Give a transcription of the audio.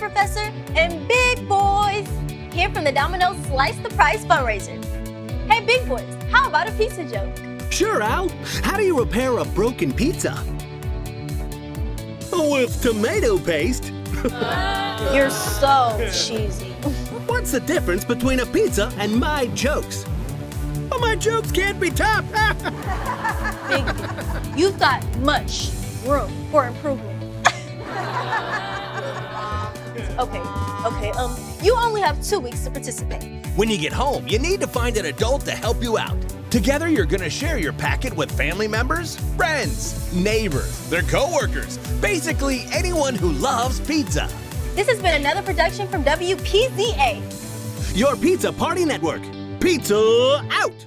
Professor, and Big Boys, here from the Domino's Slice the Price Fundraiser. Hey, Big Boys, how about a pizza joke? Sure, Al. How do you repair a broken pizza? With tomato paste. You're so cheesy. What's the difference between a pizza and my jokes? Oh, my jokes can't be topped. Big, you've got much room for improvement. Okay, you only have 2 weeks to participate. When you get home, you need to find an adult to help you out. Together, you're gonna share your packet with family members, friends, neighbors, their coworkers, basically anyone who loves pizza. This has been another production from WPZA. Your Pizza Party Network. Pizza out!